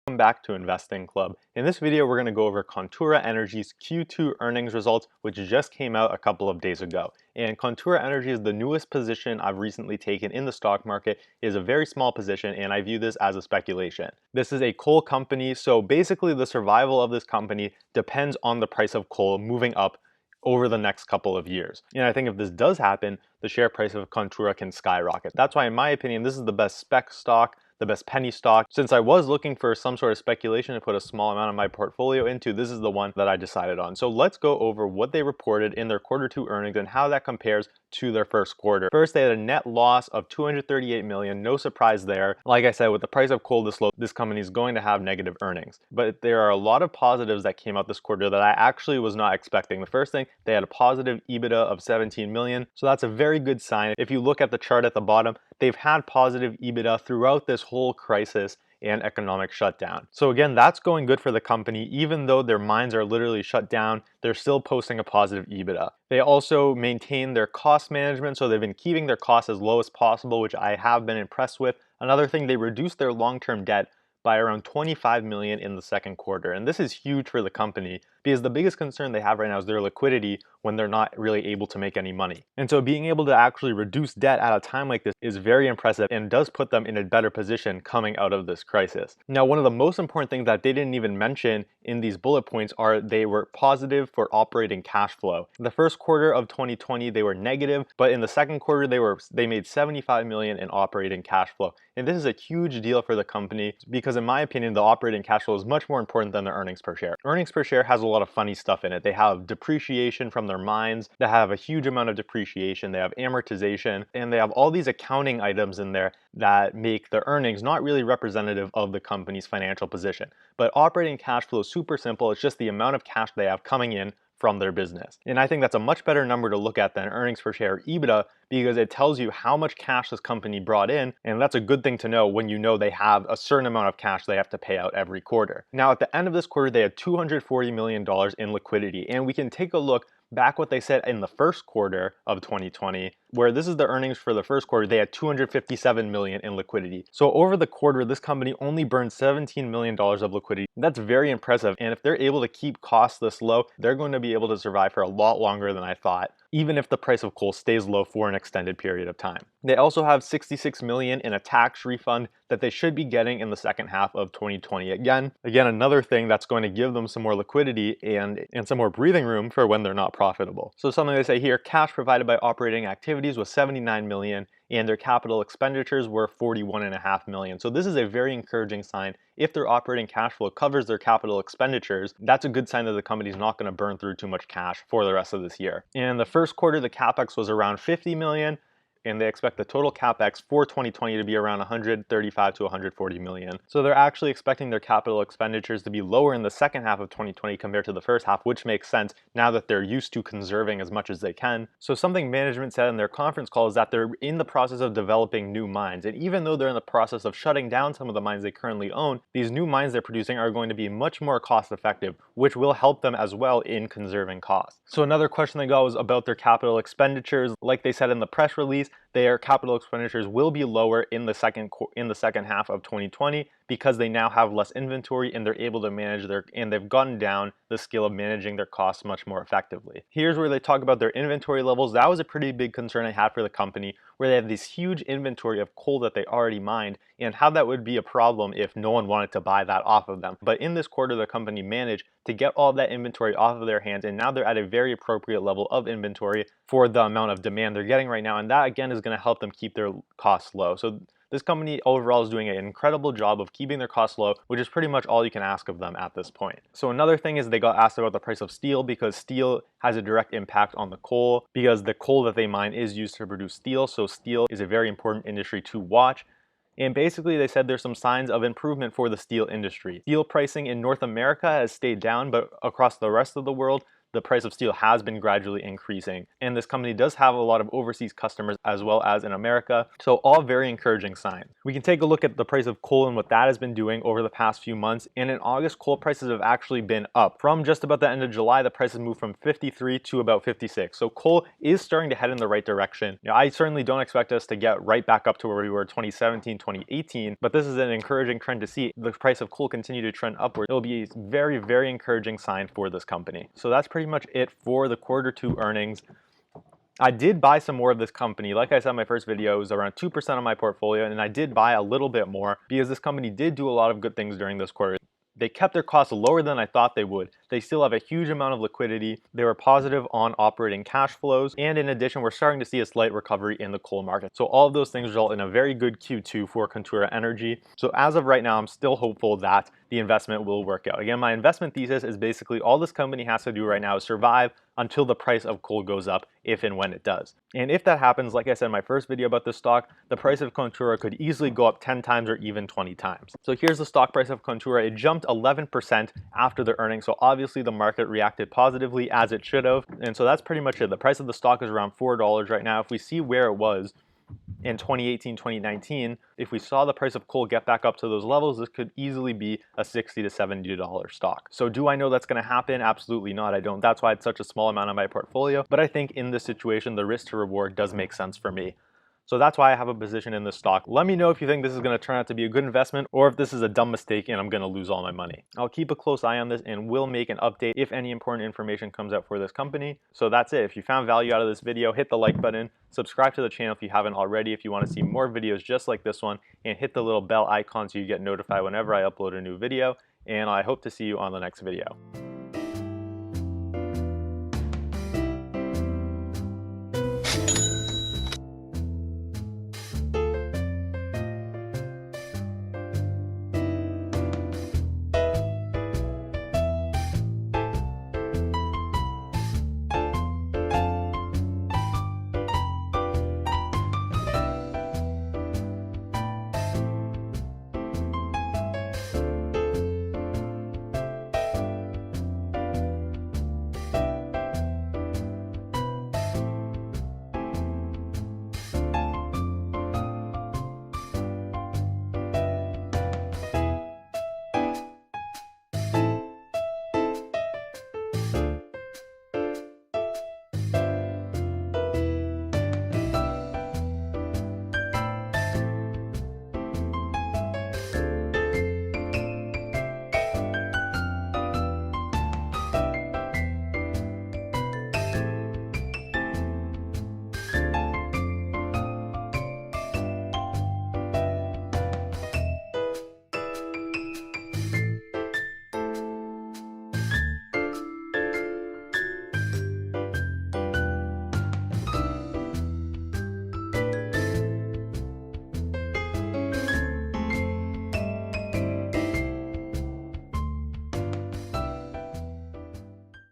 Welcome back to Investing Club. In this video, we're going to go over Contura Energy's Q2 earnings results, which just came out a couple of days ago. And Contura Energy is the newest position I've recently taken in the stock market. It is a very small position, and I view this as a speculation. This is a coal company, so basically the survival of this company depends on the price of coal moving up over the next couple of years. And I think if this does happen, the share price of Contura can skyrocket. That's why, in my opinion, this is the best spec stock, the best penny stock. Since I was looking for some sort of speculation to put a small amount of my portfolio into, this is the one that I decided on. So let's go over what they reported in their Q2 earnings and how that compares to their first quarter. First, they had a net loss of 238 million. No surprise there. Like I said, with the price of coal this low, this company is going to have negative earnings. But there are a lot of positives that came out this quarter that I actually was not expecting. The first thing, they had a positive EBITDA of 17 million. So that's a very good sign. If you look at the chart at the bottom, they've had positive EBITDA throughout this whole crisis and economic shutdown. So again, that's going good for the company. Even though their mines are literally shut down, they're still posting a positive EBITDA. They also maintain their cost management, so they've been keeping their costs as low as possible, which I have been impressed with. Another thing, they reduced their long-term debt by around 25 million in the second quarter. And this is huge for the company because the biggest concern they have right now is their liquidity when they're not really able to make any money. And so being able to actually reduce debt at a time like this is very impressive and does put them in a better position coming out of this crisis. Now, one of the most important things that they didn't even mention in these bullet points are they were positive for operating cash flow. The first quarter of 2020, they were negative, but in the second quarter, they made 75 million in operating cash flow. And this is a huge deal for the company because in my opinion, the operating cash flow is much more important than the earnings per share. Earnings per share has a lot of funny stuff in it. They have depreciation from their mines, they have a huge amount of depreciation, they have amortization, and they have all these accounting items in there that make the earnings not really representative of the company's financial position. But operating cash flow is super simple. It's just the amount of cash they have coming in from their business. And I think that's a much better number to look at than earnings per share or EBITDA because it tells you how much cash this company brought in, and that's a good thing to know when you know they have a certain amount of cash they have to pay out every quarter. Now at the end of this quarter, they had $240 million in liquidity, and we can take a look back what they said in the first quarter of 2020, where this is the earnings for the first quarter, they had 257 million in liquidity. So over the quarter, this company only burned $17 million of liquidity. That's very impressive. And if they're able to keep costs this low, they're going to be able to survive for a lot longer than I thought, even if the price of coal stays low for an extended period of time. They also have 66 million in a tax refund that they should be getting in the second half of 2020. Again, another thing that's going to give them some more liquidity and some more breathing room for when they're not profitable. So something they say here, cash provided by operating activities was 79 million and their capital expenditures were 41.5 million. So this is a very encouraging sign. If their operating cash flow covers their capital expenditures, that's a good sign that the company's not going to burn through too much cash for the rest of this year. In the first quarter, the capex was around 50 million. And they expect the total capex for 2020 to be around 135 to 140 million. So they're actually expecting their capital expenditures to be lower in the second half of 2020 compared to the first half, which makes sense now that they're used to conserving as much as they can. So something management said in their conference call is that they're in the process of developing new mines. And even though they're in the process of shutting down some of the mines they currently own, these new mines they're producing are going to be much more cost effective, which will help them as well in conserving costs. So another question they got was about their capital expenditures. Like they said in the press release, their capital expenditures will be lower in the second half of 2020 because they now have less inventory and they're able to manage they've gotten down the skill of managing their costs much more effectively. Here's where they talk about their inventory levels. That was a pretty big concern I had for the company, where they have this huge inventory of coal that they already mined and how that would be a problem if no one wanted to buy that off of them. But in this quarter, the company managed to get all that inventory off of their hands, and now they're at a very appropriate level of inventory for the amount of demand they're getting right now, and that again is going to help them keep their costs low. So this company overall is doing an incredible job of keeping their costs low, which is pretty much all you can ask of them at this point. So another thing is they got asked about the price of steel because steel has a direct impact on the coal because the coal that they mine is used to produce steel. So steel is a very important industry to watch. And basically they said there's some signs of improvement for the steel industry. Steel pricing in North America has stayed down, but across the rest of the world, the price of steel has been gradually increasing. And this company does have a lot of overseas customers as well as in America. So all very encouraging signs. We can take a look at the price of coal and what that has been doing over the past few months. And in August, coal prices have actually been up. From just about the end of July, the prices moved from 53 to about 56. So coal is starting to head in the right direction. Now, I certainly don't expect us to get right back up to where we were 2017, 2018, but this is an encouraging trend to see the price of coal continue to trend upward. It'll be a very, very encouraging sign for this company. So that's pretty much it for the Q2 earnings. I did buy some more of this company. Like I said in my first video, it was around 2% of my portfolio, and I did buy a little bit more because this company did do a lot of good things during this quarter. They kept their costs lower than I thought they would. They still have a huge amount of liquidity. They were positive on operating cash flows. And in addition, we're starting to see a slight recovery in the coal market. So all of those things result in a very good Q2 for CTRA Energy. So as of right now, I'm still hopeful that the investment will work out. Again, my investment thesis is basically all this company has to do right now is survive until the price of coal goes up, if and when it does. And if that happens, like I said in my first video about this stock, the price of CTRA could easily go up 10 times or even 20 times. So here's the stock price of CTRA. It jumped 11% after the earnings. So obviously the market reacted positively as it should have. And so that's pretty much it. The price of the stock is around $4 right now. If we see where it was in 2018, 2019, if we saw the price of coal get back up to those levels, this could easily be a $60 to $70 stock. So do I know that's going to happen? Absolutely not. I don't. That's why it's such a small amount of my portfolio. But I think in this situation, the risk to reward does make sense for me. So that's why I have a position in this stock. Let me know if you think this is going to turn out to be a good investment or if this is a dumb mistake and I'm going to lose all my money. I'll keep a close eye on this and will make an update if any important information comes out for this company. So that's it. If you found value out of this video, hit the like button, subscribe to the channel if you haven't already, if you want to see more videos just like this one, and hit the little bell icon so you get notified whenever I upload a new video. And I hope to see you on the next video.